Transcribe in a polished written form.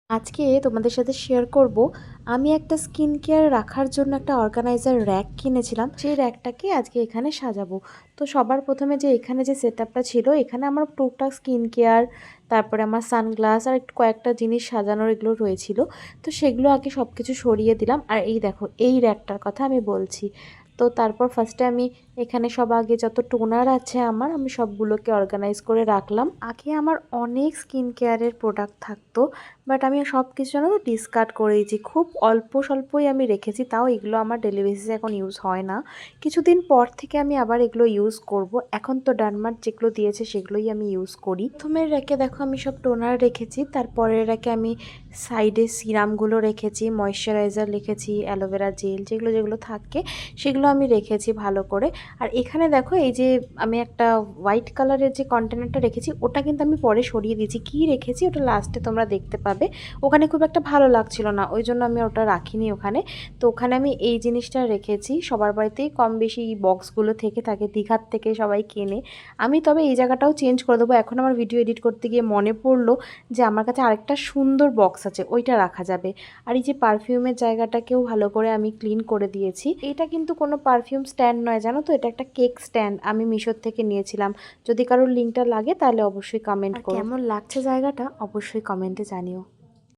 আজকে তোমাদের সাথে শেয়ার করব আমি একটা স্কিন কেয়ার রাখার জন্য একটা অর্গানাইজার র্যাক কিনেছিলাম। সেই র্যাকটাকে আজকে এখানে সাজাবো। তো সবার প্রথমে যে এখানে যে সেটআপটা ছিল, এখানে আমার টুকটাক স্কিন কেয়ার, তারপরে আমার সানগ্লাস আর একটু কয়েকটা জিনিস সাজানোর এগুলো রয়েছিল। তো সেগুলো আগে সব কিছু সরিয়ে দিলাম। আর এই দেখো, এই র্যাকটার কথা আমি বলছি। তো তারপর ফার্স্টে আমি এখানে সব আগে যত টোনার আছে আমি সবগুলোকে অর্গানাইজ করে রাখলাম। আগে আমার অনেক স্কিন কেয়ারের প্রোডাক্ট থাকতো, বাট আমি সব কিছু যেন ডিসকার্ড করে দিয়েছি। খুব অল্প স্বল্পই আমি রেখেছি, তাও এগুলো আমার ডেলি বেসিসে এখন ইউজ হয় না। কিছুদিন পর থেকে আমি আবার এগুলো ইউজ করব। এখন তো ডানমার্ট যেগুলো দিয়েছে সেগুলোই আমি ইউজ করি। প্রথমের র্যাকে দেখো আমি সব টোনার রেখেছি, তারপরের র্যাকে আমি সাইডে সিরামগুলো রেখেছি, ময়শ্চারাইজার রেখেছি, অ্যালোভেরা জেল, যেগুলো যেগুলো থাকে সেগুলো আমি রেখেছি ভালো করে। আর এখানে দেখো এই যে আমি একটা হোয়াইট কালারের যে কন্টেনারটা রেখেছি, ওটা কিন্তু আমি পরে সরিয়ে দিয়েছি। কি রেখেছি ওটা লাস্টে তোমরা দেখতে পাবে। ওখানে খুব একটা ভালো লাগছিল না, ওই জন্য আমি ওটা রাখিনি ওখানে। তো ওখানে আমি এই জিনিসটা রেখেছি। সবার বাড়িতেই কম বেশি এই বক্সগুলো থেকে থাকে, দীঘার থেকে সবাই কেনে। আমি তবে এই জায়গাটাও চেঞ্জ করে দেবো। এখন আমার ভিডিও এডিট করতে গিয়ে মনে পড়লো যে আমার কাছে আরেকটা সুন্দর বক্স আছে, ওইটা রাখা যাবে। আর এই যে পারফিউমের জায়গাটাকেও ভালো করে আমি ক্লিন করে দিয়েছি। এটা কিন্তু কোনো পারফিউম স্ট্যান্ড নয়, জানো তো, এটা একটা কেক স্ট্যান্ড, আমি মিশোর থেকে নিয়েছিলাম। যদি কারোর লিঙ্কটা লাগে তাহলে অবশ্যই কমেন্ট করো। কেমন লাগছে জায়গাটা অবশ্যই কমেন্টে জানিও।